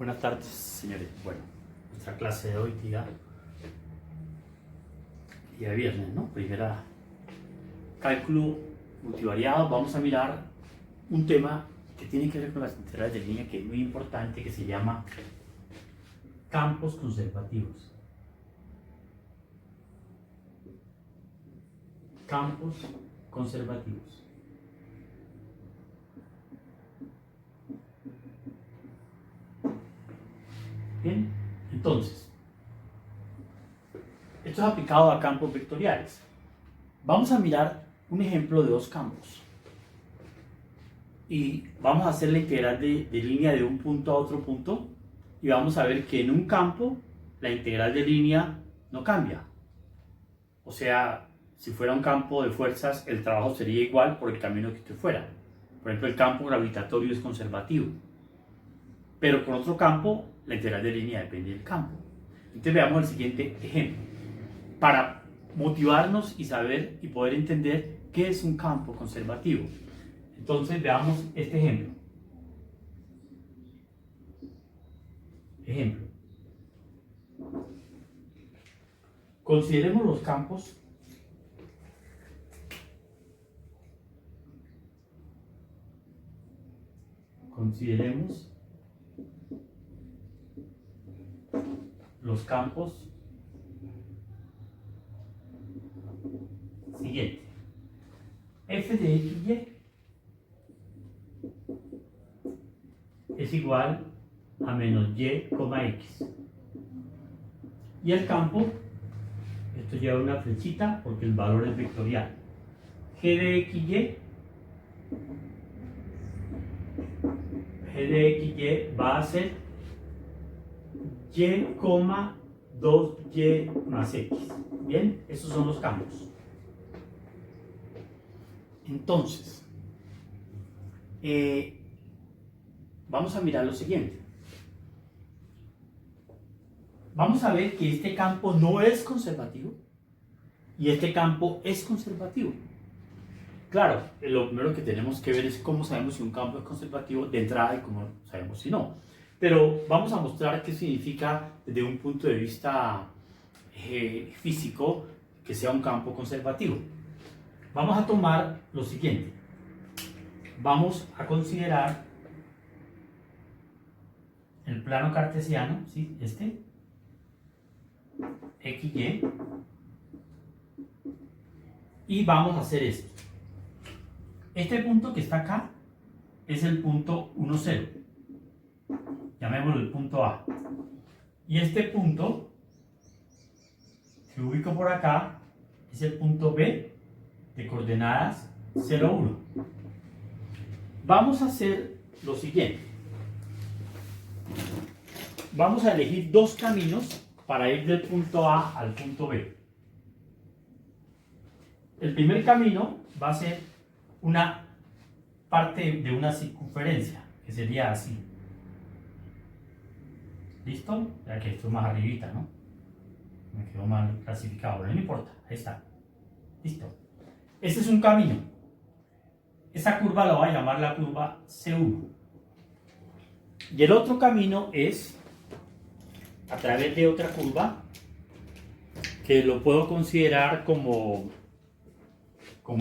Buenas tardes, señores. Bueno, nuestra clase de hoy, día viernes, ¿no? Primera, cálculo multivariado. Vamos a mirar un tema que tiene que ver con las integrales de línea, que es muy importante, que se llama campos conservativos. Campos conservativos. Bien, entonces, esto es aplicado a campos vectoriales. Vamos a mirar un ejemplo de dos campos. Y vamos a hacer la integral de línea de un punto a otro punto. Y vamos a ver que en un campo la integral de línea no cambia. O sea, si fuera un campo de fuerzas, el trabajo sería igual por el camino que usted fuera. Por ejemplo, el campo gravitatorio es conservativo. Pero con otro campo, la integral de línea depende del campo. Entonces veamos el siguiente ejemplo. Para motivarnos y saber y poder entender qué es un campo conservativo. Entonces veamos este ejemplo. Ejemplo. Consideremos los campos siguientes. F de XY es igual a menos Y, X. Y el campo, esto lleva una flechita porque el valor es vectorial. G de XY va a ser Y, 2Y más X. Bien, esos son los campos. Entonces, vamos a mirar lo siguiente. Vamos a ver que este campo no es conservativo y este campo es conservativo. Claro, lo primero que tenemos que ver es cómo sabemos si un campo es conservativo de entrada y cómo sabemos si no. Pero vamos a mostrar qué significa desde un punto de vista físico que sea un campo conservativo. Vamos a tomar lo siguiente. Vamos a considerar el plano cartesiano, ¿sí? Este, XY, y vamos a hacer esto. Este punto que está acá es el punto 1, 0. Llamémoslo el punto A. Y este punto que ubico por acá es el punto B de coordenadas 0, 1. Vamos a hacer lo siguiente. Vamos a elegir dos caminos para ir del punto A al punto B. El primer camino va a ser una parte de una circunferencia, que sería así. ¿Listo? Ya que esto es más arribita, ¿no? Me quedó mal clasificado, pero no importa, ahí está. Listo. Ese es un camino. Esa curva la voy a llamar la curva C1. Y el otro camino es a través de otra curva que lo puedo considerar como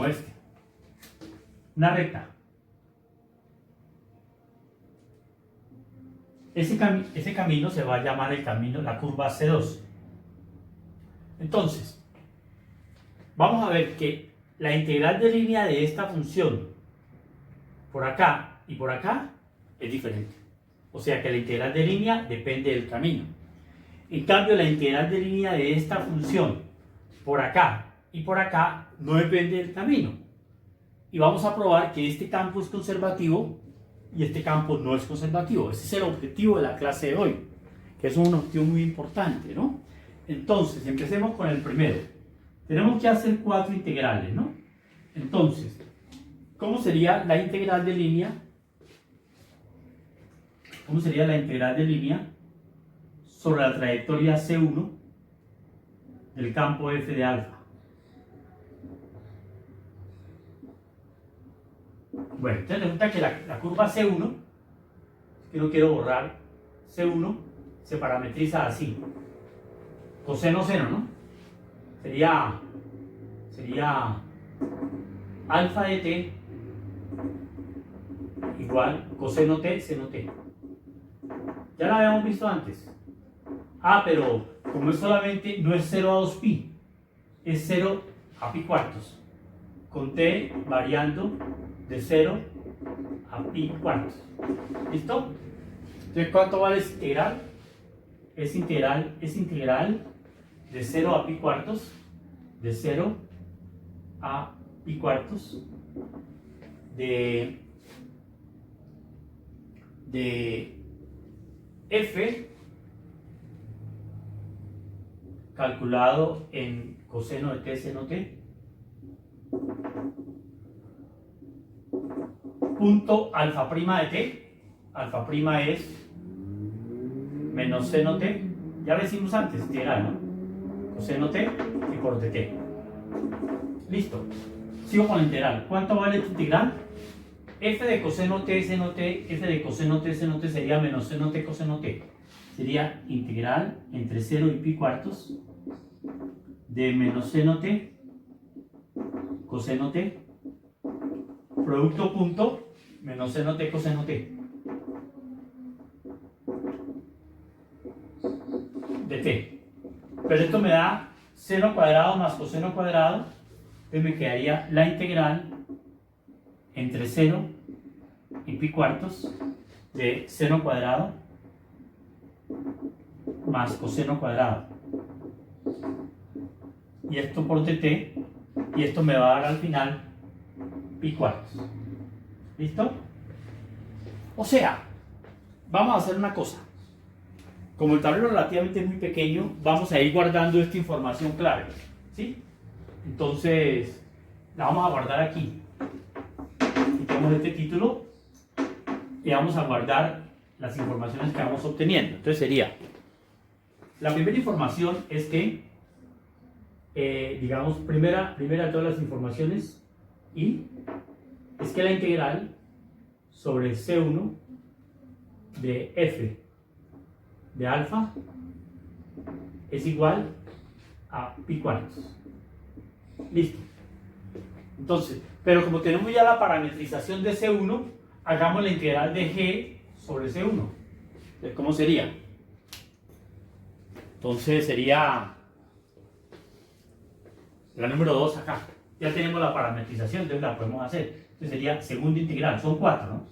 este. Una recta. Ese camino se va a llamar la curva C2. Entonces, vamos a ver que la integral de línea de esta función por acá y por acá es diferente. O sea que la integral de línea depende del camino. En cambio, la integral de línea de esta función por acá y por acá no depende del camino. Y vamos a probar que este campo es conservativo y este campo no es conservativo. Ese es el objetivo de la clase de hoy, que es un objetivo muy importante, ¿no? Entonces, empecemos con el primero. Tenemos que hacer 4 integrales, ¿no? Entonces, ¿cómo sería la integral de línea? ¿Cómo sería la integral de línea sobre la trayectoria C1 del campo F de alfa? Bueno, entonces resulta que la curva C1, que no quiero borrar, C1 se parametriza así. Coseno seno, ¿no? Sería alfa de t igual coseno t seno t. Ya la habíamos visto antes. Ah, pero como es solamente, no es 0 a 2pi, es 0 a pi cuartos, con t variando de 0 a pi cuartos. ¿Listo? Entonces, ¿cuánto vale ese integral? Es integral de 0 a pi cuartos, de 0 a pi cuartos, de f calculado en coseno de t seno t punto alfa prima de t. Alfa prima es menos seno t, ya lo hicimos antes, integral, ¿no? Coseno t y por dt. Listo. Sigo con la integral. ¿Cuánto vale tu integral? F de coseno t seno t, f de coseno t seno t sería menos seno t coseno t. Sería integral entre 0 y pi cuartos de menos seno t coseno t producto punto menos seno t coseno t de t. Pero esto me da seno cuadrado más coseno cuadrado, entonces me quedaría la integral entre 0 y pi cuartos de seno cuadrado más coseno cuadrado, y esto por dt, y esto me va a dar al final pi cuartos. ¿Listo? O sea, vamos a hacer una cosa. Como el tablero relativamente es muy pequeño, vamos a ir guardando esta información clave, ¿sí? Entonces, la vamos a guardar aquí. Quitamos este título y vamos a guardar las informaciones que vamos obteniendo. Entonces sería, la primera información es que, digamos, primera de todas las informaciones, y es que la integral sobre C1 de f de alfa es igual a pi cuartos. Listo. Entonces, pero como tenemos ya la parametrización de C1, hagamos la integral de G sobre C1. Entonces, ¿cómo sería? Entonces sería la número 2 acá. Ya tenemos la parametrización, entonces la podemos hacer. Entonces sería segunda integral. Son 4, ¿no?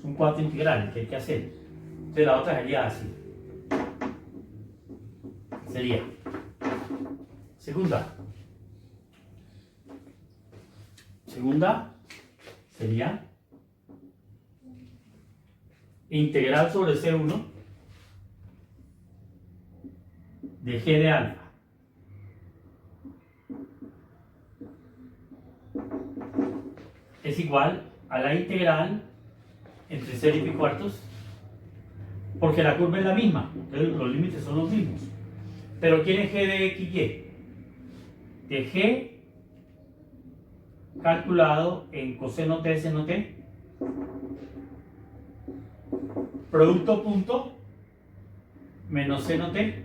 Son 4 integrales que hay que hacer. Entonces la otra sería así. Sería segunda sería integral sobre C1 de G de alfa es igual a la integral entre 0 y pi cuartos, porque la curva es la misma, entonces los límites son los mismos. Pero ¿quién es G de x, y? De G calculado en coseno t seno t producto punto menos seno t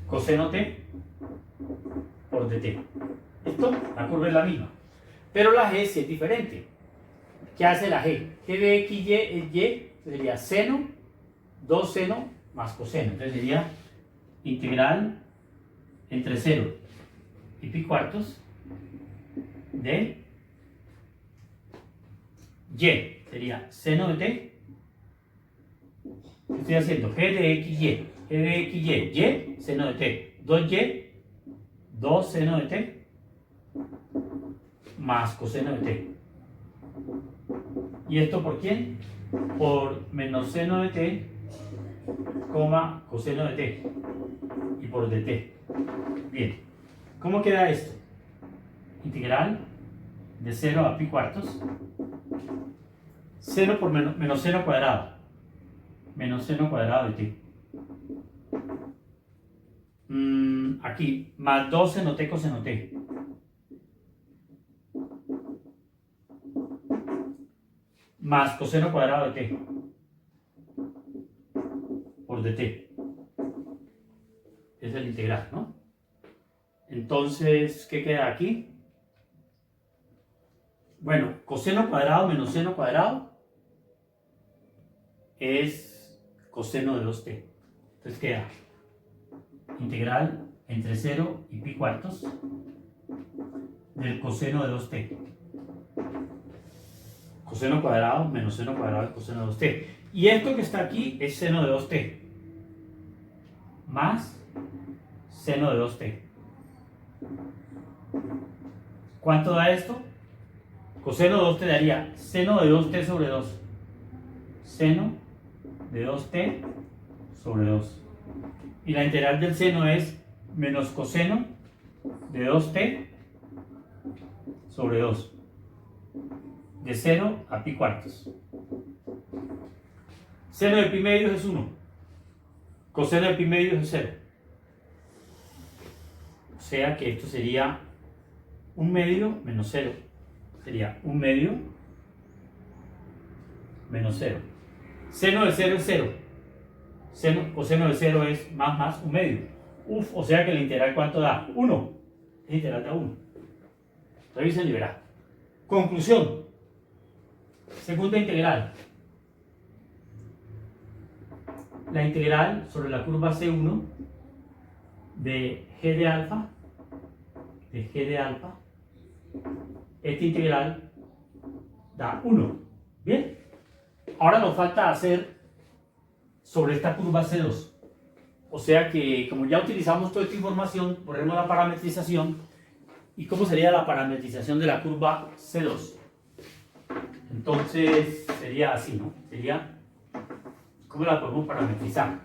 coseno t por dt. ¿Listo? La curva es la misma. Pero la G sí es diferente. ¿Qué hace la G? G de x, y es y, sería seno, 2 seno más coseno. Entonces sería integral entre 0 y pi cuartos de y, sería seno de t. Estoy haciendo g de x, y, g de x, y, seno de t, 2y, 2 seno de t, más coseno de t. ¿Y esto por quién? Por menos seno de t, coma coseno de t, y por dt. Bien, ¿cómo queda esto? Integral de 0 a pi cuartos, 0 por menos seno cuadrado, menos seno cuadrado de t. Aquí, más 2 seno t coseno t. Más coseno cuadrado de t. por dt. Es el integral, ¿no? Entonces, ¿qué queda aquí? Bueno, coseno cuadrado menos seno cuadrado es coseno de 2t. Entonces queda integral entre 0 y pi cuartos del coseno de 2t. Coseno cuadrado menos seno cuadrado del coseno de 2t. Y esto que está aquí es seno de 2t más seno de 2t. ¿Cuánto da esto? Coseno de 2t daría seno de 2t sobre 2. Seno de 2t sobre 2. Y la integral del seno es menos coseno de 2t sobre 2. De 0 a pi cuartos. Seno de pi medios es 1. Coseno de pi medios es 0. O sea que esto sería 1 medio menos 0. Sería 1 medio menos 0. Seno de 0 es 0. Coseno de 0 es más 1 medio. O sea que la integral ¿cuánto da? 1. La integral da 1. Revisen y verá. Conclusión. Segunda integral. La integral sobre la curva C1 de g de alfa, esta integral da 1. Bien. Ahora nos falta hacer sobre esta curva C2. O sea que como ya utilizamos toda esta información, ponemos la parametrización. ¿Y cómo sería la parametrización de la curva C2? Entonces sería así, ¿no? Sería, ¿cómo la podemos parametrizar?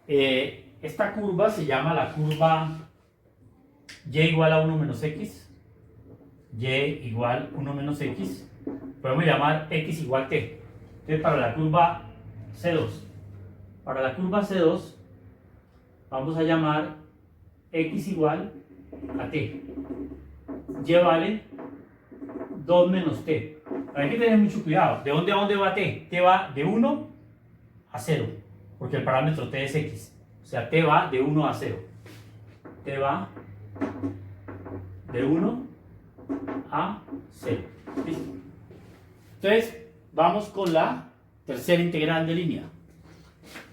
Esta curva se llama la curva y igual a 1 menos x. Y igual 1 menos x. Podemos llamar x igual t. Entonces para la curva C2. Para la curva C2 vamos a llamar x igual a t. Y vale 2 menos t. Hay que tener mucho cuidado. ¿De dónde a dónde va t? T va de 1 a 0. Porque el parámetro t es x. O sea, t va de 1 a 0. T va de 1 a 0. ¿Listo? Entonces, vamos con la tercera integral de línea.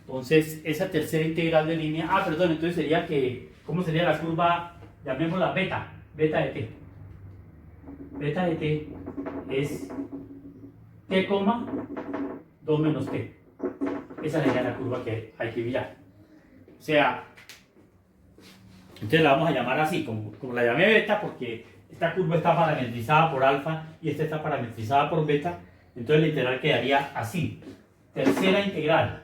Entonces, esa tercera integral de línea... perdón, entonces sería que... ¿Cómo sería la curva? Llamémosla beta. Beta de t. Beta de t es t, 2 menos t. Esa sería la curva que hay que mirar. O sea, entonces la vamos a llamar así, como la llamé beta, porque esta curva está parametrizada por alfa y esta está parametrizada por beta. Entonces la integral quedaría así. Tercera integral.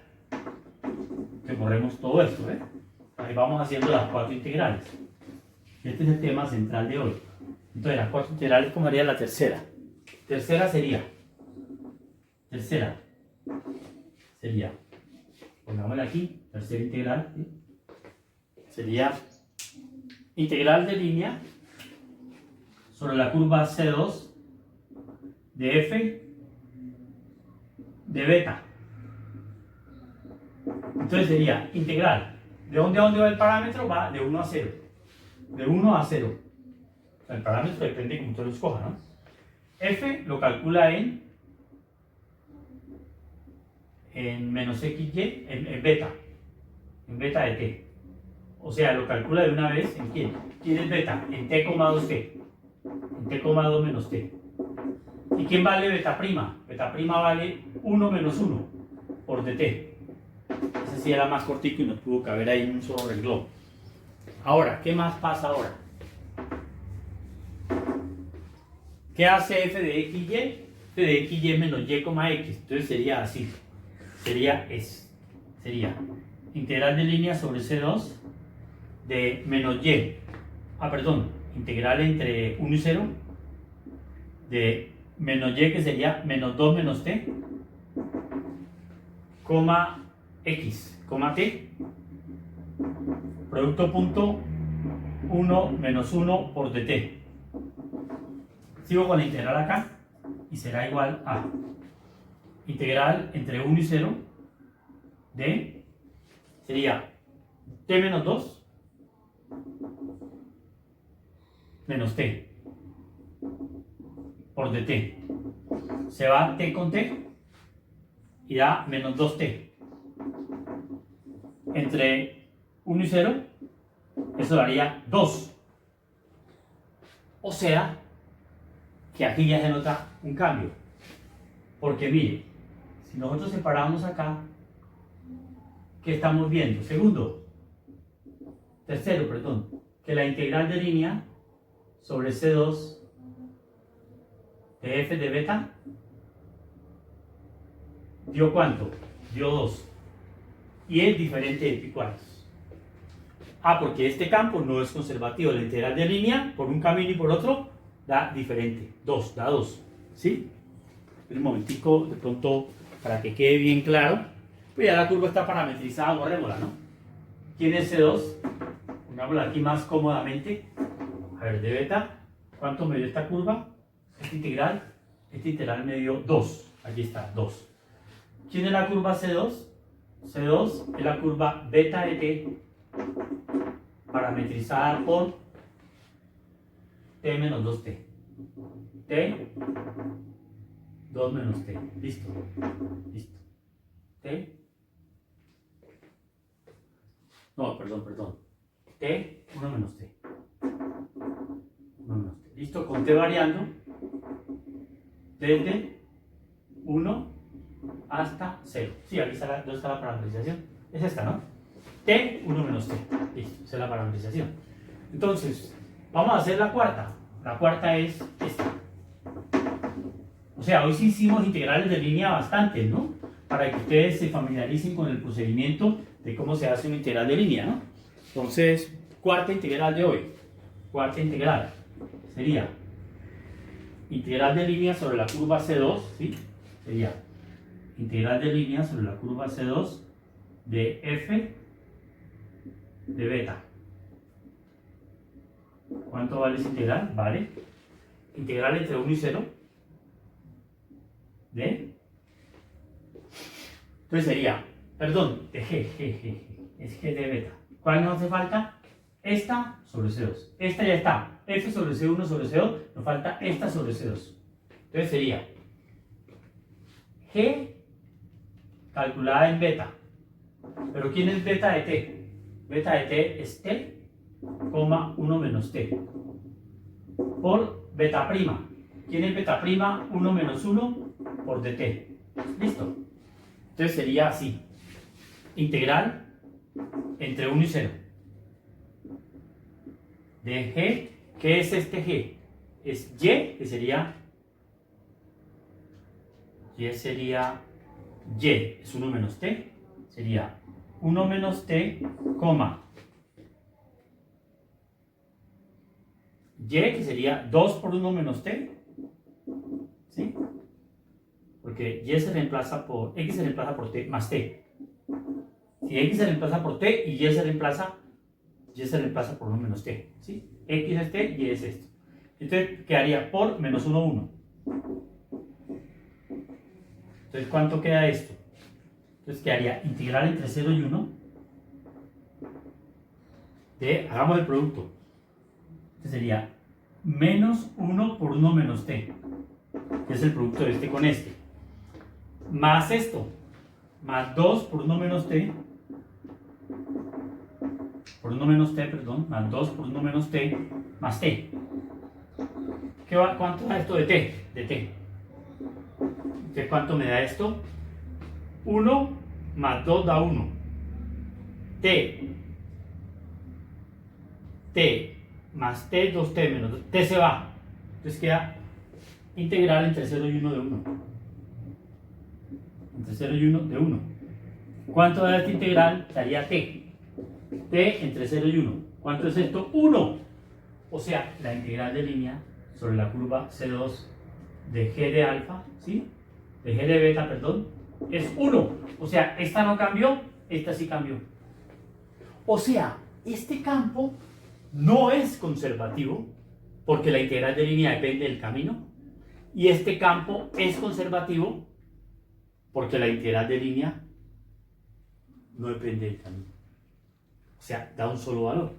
Que borremos todo esto, ¿eh? Ahí vamos haciendo las 4 integrales. Este es el tema central de hoy. Entonces las 4 integrales, ¿cómo haría la tercera? Tercera sería, pongámosla aquí, tercera integral, ¿sí? Sería integral de línea sobre la curva C2 de f de beta. Entonces sería integral. ¿De dónde a dónde va el parámetro? Va de 1 a 0. De 1 a 0. O sea, el parámetro depende de cómo usted lo escoja, ¿no? F lo calcula en menos xy, en beta. En beta de t. O sea, lo calcula de una vez en quién. ¿Quién es beta? En t, 2t. En t, 2 menos t. ¿Y quién vale beta prima? Beta prima vale 1 menos 1 por dt. Ese sí era más cortico y nos pudo caber ahí en un solo renglón. Ahora, ¿qué más pasa ahora? ¿Qué hace f de x y? F de x y menos y, x. Entonces sería así. Sería integral de línea sobre C2 de menos y. Integral entre 1 y 0 de menos y, que sería menos 2 menos t, coma x, coma t, producto punto 1 menos 1 por dt. Sigo con la integral acá y será igual a integral entre 1 y 0 de sería t menos 2 menos t por dt. Se va t con t y da menos 2t. Entre 1 y 0, eso daría 2. O sea, que aquí ya se nota un cambio. Porque mire, si nosotros separamos acá, ¿qué estamos viendo? Tercero, perdón, que la integral de línea sobre C2 de f de beta dio ¿cuánto? Dio 2. Y es diferente de pi cuartos. Porque este campo no es conservativo. La integral de línea por un camino y por otro da diferente. 2, da 2. ¿Sí? Un momentico, de pronto, para que quede bien claro. Pues ya la curva está parametrizada, borrémosla, ¿no? ¿Quién es C2? Pongámosla aquí más cómodamente. A ver, de beta, ¿cuánto me dio esta curva? Esta integral me dio 2. Aquí está, 2. ¿Quién es la curva C2? C2 es la curva beta de t parametrizada por t menos 2t. T, 2 menos t. Listo. Listo. T. No, perdón. T, 1 menos t. 1 menos t. Listo, con t variando desde 1 hasta 0. Sí, aquí está ¿dónde está la parametrización? Es esta, ¿no? T, 1 menos t. Listo, esa es la parametrización. Entonces, vamos a hacer la cuarta. La cuarta es esta. O sea, hoy sí hicimos integrales de línea bastantes, ¿no? Para que ustedes se familiaricen con el procedimiento de cómo se hace una integral de línea, ¿no? Entonces, cuarta integral de hoy. Cuarta integral sería integral de línea sobre la curva C2, ¿sí? Sería integral de línea sobre la curva C2 de f de beta. ¿Cuánto vale esa integral? Vale. Integral entre 1 y 0 de... Entonces sería, perdón, de g, es g de beta. ¿Cuál nos hace falta? Esta sobre C2. Esta ya está. F sobre C1 sobre C2. Nos falta esta sobre C2. Entonces sería g calculada en beta. ¿Pero quién es beta de t? Beta de t es t, 1 menos t. Por beta prima. ¿Quién es beta prima? 1 menos 1 por dt. ¿Listo? Entonces sería así. Integral entre 1 y 0. De g. ¿Qué es este g? Es y, que sería... Y sería... y es 1 menos t. Sería 1 menos t, y, que sería 2 por 1 menos t. ¿Sí? Porque y se reemplaza por... x se reemplaza por t más t. Si x se reemplaza por t y y se reemplaza por 1 menos t. ¿Sí? X es t, y es esto. Entonces quedaría por menos 1, 1. Entonces, ¿cuánto queda esto? Entonces quedaría integral entre 0 y 1 de, hagamos el producto. Entonces sería menos 1 por 1 menos t, que es el producto de este con este. Más esto, más 2 por 1 menos t, más 2 por 1 menos t, más t. ¿Cuánto da esto de t? De t. Entonces, ¿cuánto me da esto? 1 más 2 da 1. T más t, 2t menos 2. T se va. Entonces queda integral entre 0 y 1 de 1. Entre 0 y 1 de 1. ¿Cuánto da esta integral? Daría t. T entre 0 y 1. ¿Cuánto es esto? 1. O sea, la integral de línea sobre la curva C2 de g de alfa, ¿sí? De g de beta, perdón, es 1. O sea, esta no cambió, esta sí cambió. O sea, este campo no es conservativo porque la integral de línea depende del camino. Y este campo es conservativo porque la integral de línea no depende del camino. sea, da un solo valor.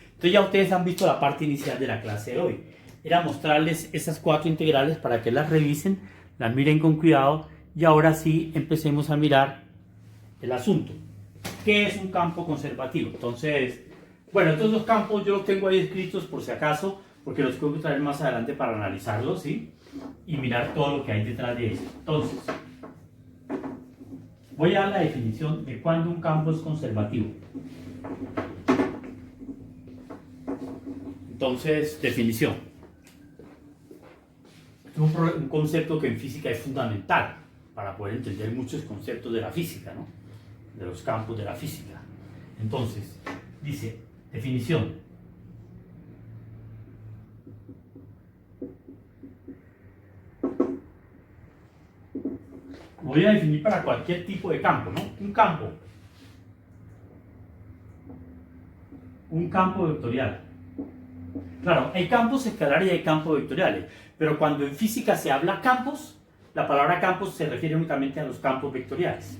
Entonces ya ustedes han visto la parte inicial de la clase de hoy. Era mostrarles esas 4 integrales para que las revisen, las miren con cuidado y ahora sí empecemos a mirar el asunto. ¿Qué es un campo conservativo? Entonces, bueno, estos 2 campos yo los tengo ahí escritos por si acaso, porque los tengo que traer más adelante para analizarlos, ¿sí? Y mirar todo lo que hay detrás de eso. Entonces, voy a dar la definición de cuándo un campo es conservativo. Entonces, definición. Es un concepto que en física es fundamental para poder entender muchos conceptos de la física, ¿no? De los campos de la física. Entonces, dice, definición. Voy a definir para cualquier tipo de campo, ¿no? Un campo vectorial. Claro, hay campos escalares y hay campos vectoriales, pero cuando en física se habla campos, la palabra campos se refiere únicamente a los campos vectoriales.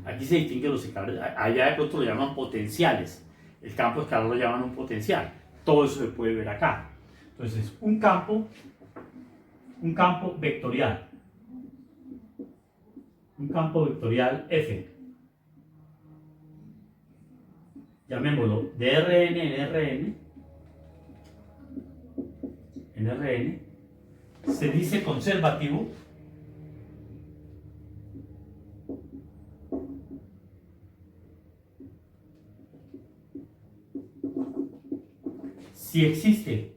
Aquí se distinguen los escalares, allá de pronto lo llaman potenciales, el campo escalar lo llaman un potencial, todo eso se puede ver acá. Entonces, un campo vectorial, un campo vectorial F, llamémoslo de Rn en Rn, se dice conservativo si existe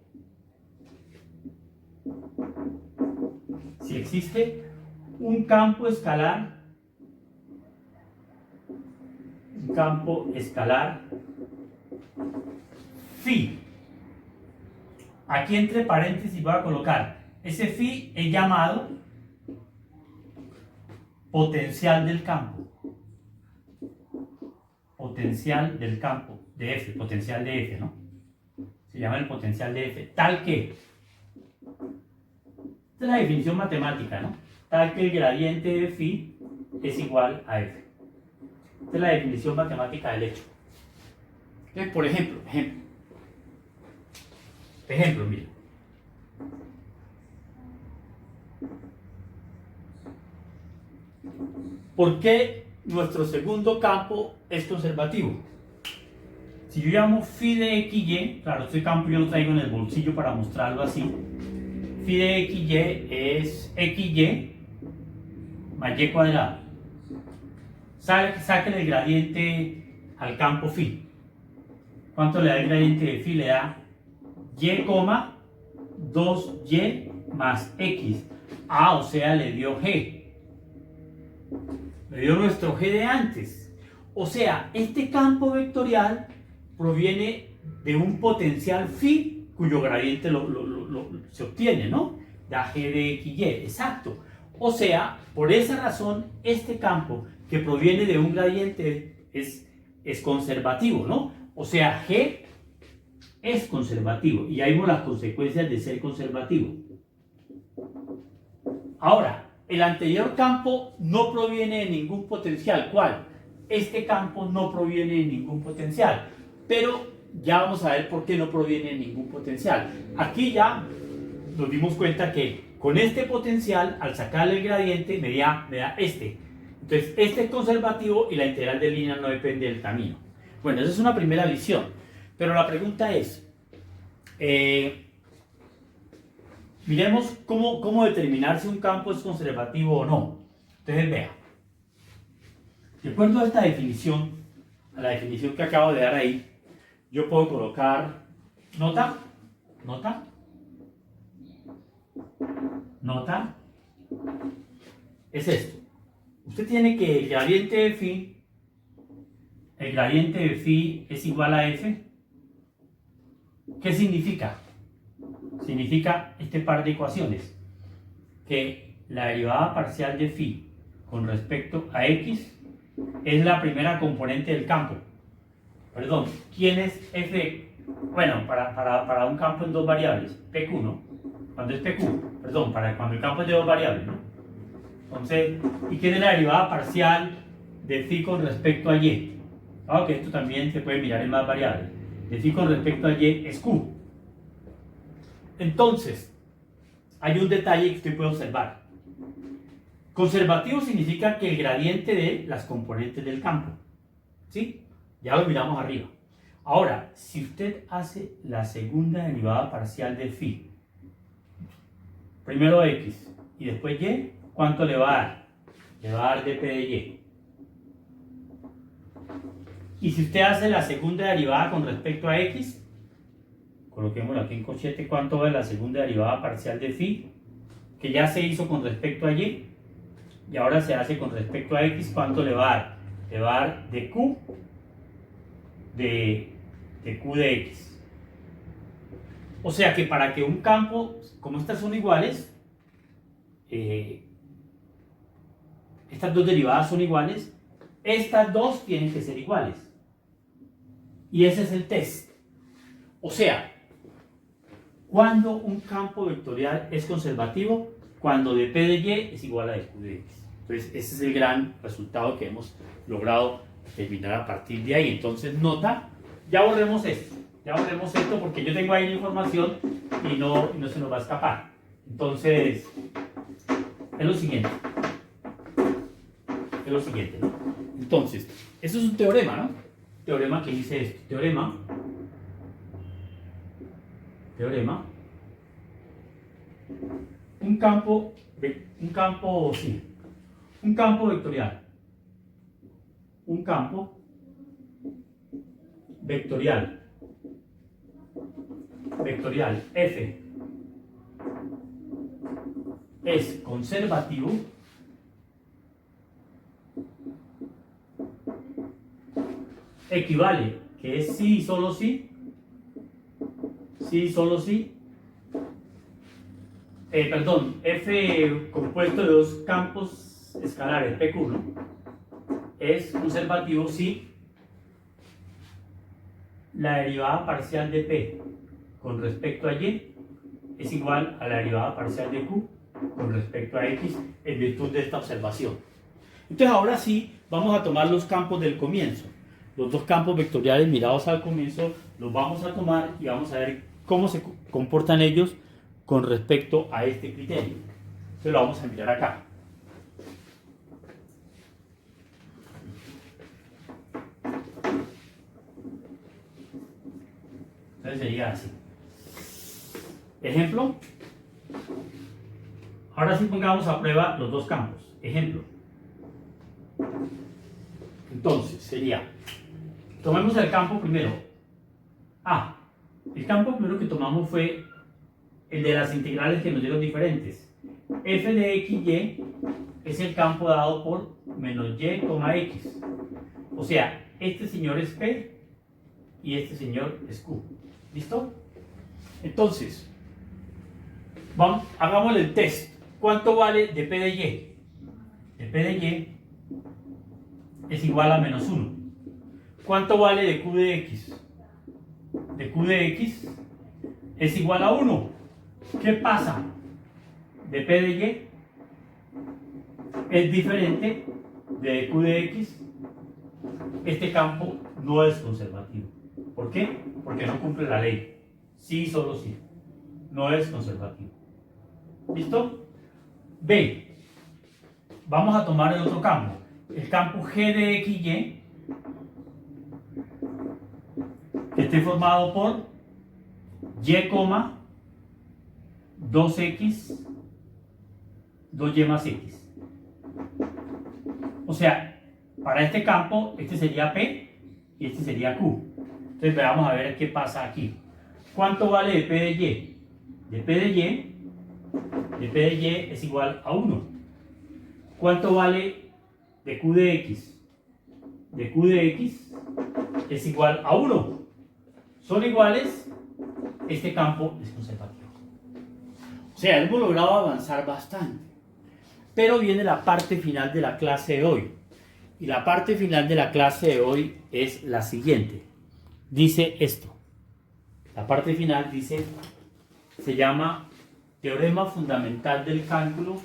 un campo escalar phi. Aquí entre paréntesis voy a colocar ese phi es llamado potencial del campo de F, potencial de F, ¿no? Se llama el potencial de F, tal que, esta es la definición matemática, ¿no? Tal que el gradiente de phi es igual a F. Esta es la definición matemática del hecho. Entonces, por ejemplo, mira. ¿Por qué nuestro segundo campo es conservativo? Si yo llamo phi de xy, claro, este campo yo lo traigo en el bolsillo para mostrarlo así. Phi de xy es xy más y cuadrado. Saquen el gradiente al campo phi. ¿Cuánto le da el gradiente de phi? Le da y, 2y más x. O sea, le dio g. Le dio nuestro g de antes. O sea, este campo vectorial proviene de un potencial phi cuyo gradiente se obtiene, ¿no? Da g de xy, exacto. O sea, por esa razón, este campo que proviene de un gradiente es conservativo, ¿no? O sea, g es conservativo. Y ahí vemos las consecuencias de ser conservativo. Ahora, el anterior campo no proviene de ningún potencial. ¿Cuál? Este campo no proviene de ningún potencial. Pero ya vamos a ver por qué no proviene de ningún potencial. Aquí ya nos dimos cuenta que con este potencial, al sacarle el gradiente, me da este. Entonces, este es conservativo y la integral de línea no depende del camino. Bueno, esa es una primera visión. Pero la pregunta es, miremos cómo determinar si un campo es conservativo o no. Entonces, vea. De acuerdo a esta definición, a la definición que acabo de dar ahí, yo puedo colocar nota, es esto. Usted tiene que el gradiente de phi es igual a f. ¿Qué significa? Significa este par de ecuaciones, que la derivada parcial de phi con respecto a x es la primera componente del campo. Perdón, ¿quién es f? Bueno, para un campo en 2 variables, pq, ¿no? Cuando es pq, perdón, cuando el campo es de 2 variables, ¿no? Entonces, ¿y quién es la derivada parcial de phi con respecto a y? Claro que esto también se puede mirar en más variables. De phi con respecto a y es q. Entonces, hay un detalle que usted puede observar. Conservativo significa que el gradiente de las componentes del campo. ¿Sí? Ya lo miramos arriba. Ahora, si usted hace la segunda derivada parcial de phi, primero x y después y, ¿cuánto le va a dar? Le va a dar dp de y. Y si usted hace la segunda derivada con respecto a x, coloquémoslo aquí en cociente, ¿cuánto es la segunda derivada parcial de phi? Que ya se hizo con respecto a y, y ahora se hace con respecto a x, ¿cuánto le va a dar? Le va a dar de q de q de x. O sea que para que un campo, como estas son iguales, estas dos derivadas son iguales, estas dos tienen que ser iguales. Y ese es el test. O sea, cuando un campo vectorial es conservativo, cuando dp de y es igual a dq de x. Entonces, ese es el gran resultado que hemos logrado determinar a partir de ahí. Entonces, nota, ya borremos esto porque yo tengo ahí la información y no se nos va a escapar. Entonces, es lo siguiente, ¿no? Entonces, eso es un teorema, ¿no? Teorema que dice esto. Teorema. Un campo vectorial. Un campo vectorial F es conservativo equivale que es sí y solo sí, F compuesto de dos campos escalares PQ, ¿no? Es conservativo si la derivada parcial de P con respecto a Y es igual a la derivada parcial de Q con respecto a X en virtud de esta observación. Entonces ahora sí vamos a tomar los campos del comienzo. Los dos campos vectoriales mirados al comienzo los vamos a tomar y vamos a ver cómo se comportan ellos con respecto a este criterio. Entonces lo vamos a mirar acá. Entonces sería así. Ejemplo. Ahora sí pongamos a prueba los dos campos. Ejemplo. Entonces sería, tomemos el campo primero. El campo primero que tomamos fue el de las integrales que nos dieron diferentes. F de x, y es el campo dado por menos y, x. O sea, este señor es P y este señor es Q. ¿Listo? Entonces, hagámosle el test. ¿Cuánto vale dp de y? Dp de y es igual a menos 1. ¿Cuánto vale de q de x? De q de x es igual a 1. ¿Qué pasa? Dp de y es diferente de q de x. Este campo no es conservativo. ¿Por qué? Porque no cumple la ley. Sí, solo sí. No es conservativo. ¿Listo? B. Vamos a tomar el otro campo. El campo G de x, y, que esté formado por y, 2x, 2y más x. O sea, para este campo, este sería P y este sería Q. Entonces vamos a ver qué pasa aquí. ¿Cuánto vale dp de y? Dp de y es igual a 1. ¿Cuánto vale de q de x? De q de x es igual a 1. Son iguales, este campo es conservativo. O sea, hemos logrado avanzar bastante. Pero viene la parte final de la clase de hoy. Y la parte final de la clase de hoy es la siguiente. Dice esto. La parte final dice, se llama Teorema Fundamental del Cálculo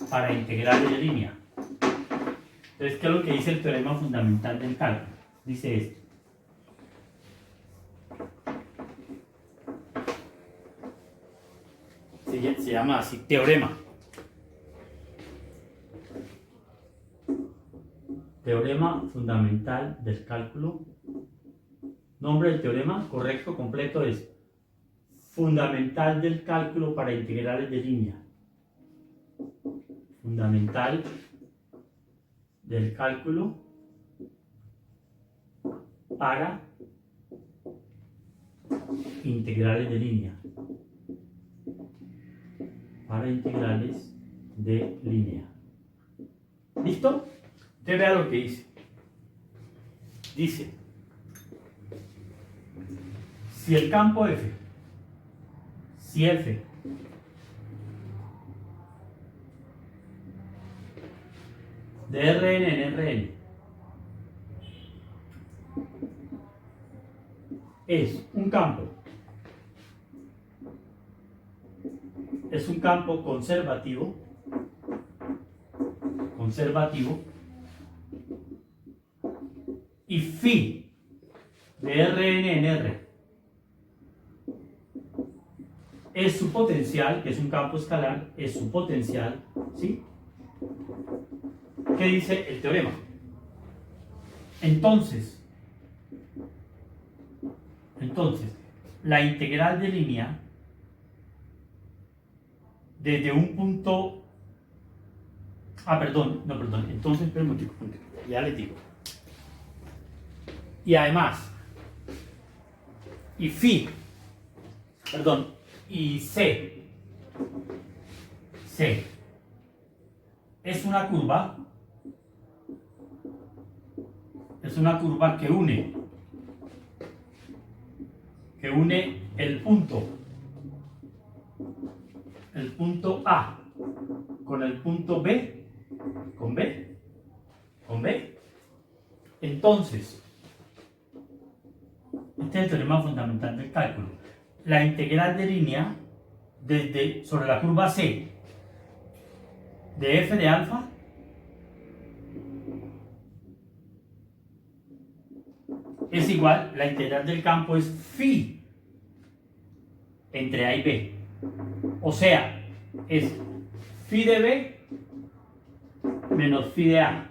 para integrales de línea. Entonces, ¿qué es lo que dice el Teorema Fundamental del Cálculo? dice esto. Se llama así, teorema. Teorema fundamental del cálculo. Nombre del teorema correcto, completo es fundamental del cálculo para integrales de línea. Fundamental del cálculo para integrales de línea. Para integrales de línea. ¿Listo? Usted vea lo que dice. Dice, si el campo F, si F de Rn en Rn es un campo conservativo y phi de Rn en R es su potencial, que es un campo escalar, es su potencial, ¿sí? ¿Qué dice el teorema? Entonces, la integral de línea desde un punto... entonces, espera un momentico, ya les digo. Y además, y C es una curva que une el punto A con el punto B, con B. Entonces, este es el teorema fundamental del cálculo. La integral de línea sobre la curva C de f de alfa es igual, la integral del campo es phi entre A y B. O sea, es phi de B menos phi de A.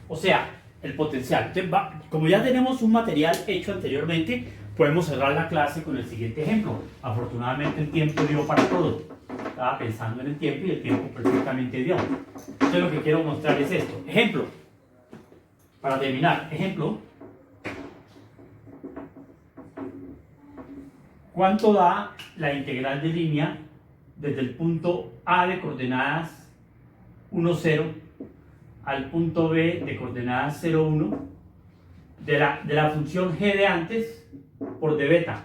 O sea, el potencial. Entonces, como ya tenemos un material hecho anteriormente, podemos cerrar la clase con el siguiente ejemplo. Afortunadamente el tiempo dio para todo. Estaba pensando en el tiempo y el tiempo perfectamente dio. Entonces lo que quiero mostrar es esto. Ejemplo. Para terminar, ejemplo. ¿Cuánto da la integral de línea desde el punto A de coordenadas 1, 0 al punto B de coordenadas 0, 1 de la función g de antes por d beta?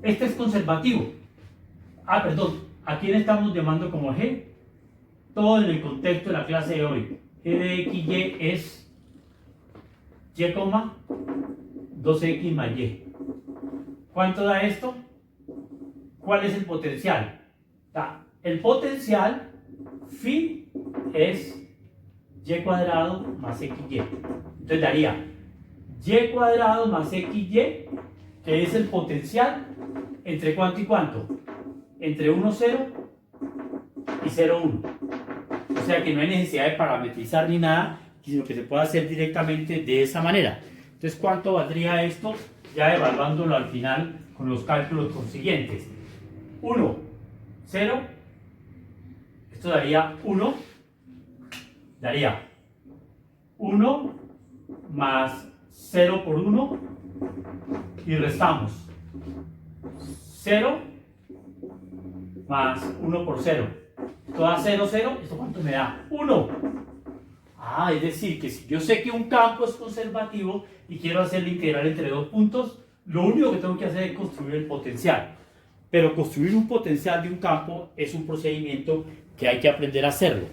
Este es conservativo. ¿A quién estamos llamando como g? Todo en el contexto de la clase de hoy. G de xy es y, 2x más y. ¿Cuánto da esto? ¿Cuál es el potencial? El potencial phi es y cuadrado más xy. Entonces daría y cuadrado más xy, que es el potencial entre cuánto y cuánto. Entre 1, 0 y 0, 1. O sea que no hay necesidad de parametrizar ni nada, sino que se puede hacer directamente de esa manera. Entonces, ¿cuánto valdría esto? Ya evaluándolo al final con los cálculos consiguientes. 1, 0. Esto daría 1. Daría 1 más 0 por 1 y restamos 0 más 1 por 0. Esto da 0, 0. ¿Esto cuánto me da? 1. Es decir, que si yo sé que un campo es conservativo y quiero hacer la integral entre dos puntos, lo único que tengo que hacer es construir el potencial. Pero construir un potencial de un campo es un procedimiento que hay que aprender a hacerlo.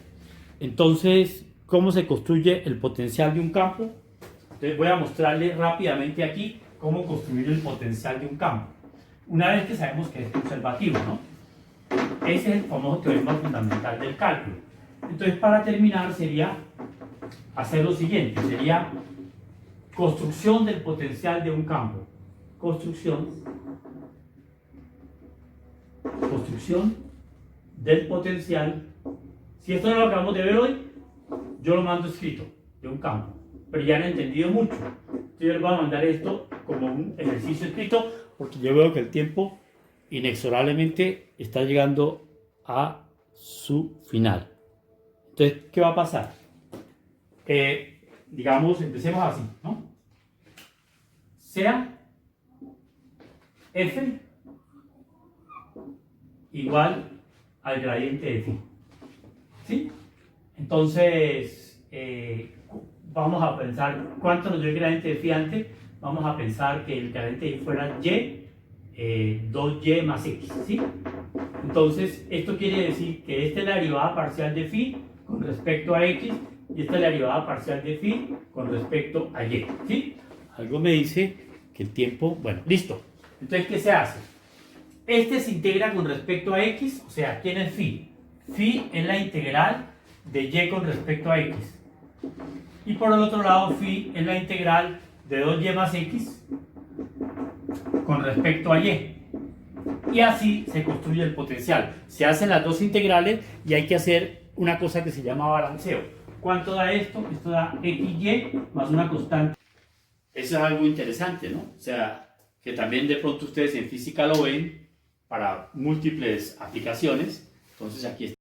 Entonces, ¿cómo se construye el potencial de un campo? Entonces voy a mostrarles rápidamente aquí cómo construir el potencial de un campo. Una vez que sabemos que es conservativo, ¿no? Ese es el famoso teorema fundamental del cálculo. Entonces, para terminar sería hacer lo siguiente, sería construcción del potencial de un campo. Construcción del potencial. Si esto no lo acabamos de ver hoy, yo lo mando escrito, de un campo. Pero ya han entendido mucho. Entonces yo les voy a mandar esto como un ejercicio escrito, porque yo veo que el tiempo inexorablemente está llegando a su final. Entonces, ¿qué va a pasar? Digamos, empecemos así, ¿no? Sea f igual al gradiente de phi. ¿Sí? Entonces, vamos a pensar, ¿cuánto nos dio el gradiente de phi antes? Vamos a pensar que el gradiente de phi fuera y, 2y más x, ¿sí? Entonces, esto quiere decir que esta es la derivada parcial de phi con respecto a x y esta es la derivada parcial de phi con respecto a y, ¿sí? Algo me dice que el tiempo, bueno, listo. Entonces, ¿qué se hace? Este se integra con respecto a x, o sea, ¿quién es phi? Phi es la integral de y con respecto a x. Y por el otro lado, phi es la integral de 2y más x con respecto a y. Y así se construye el potencial. Se hacen las dos integrales y hay que hacer una cosa que se llama balanceo. ¿Cuánto da esto? Esto da xy más una constante. Eso es algo interesante, ¿no? O sea, que también de pronto ustedes en física lo ven para múltiples aplicaciones. Entonces aquí está.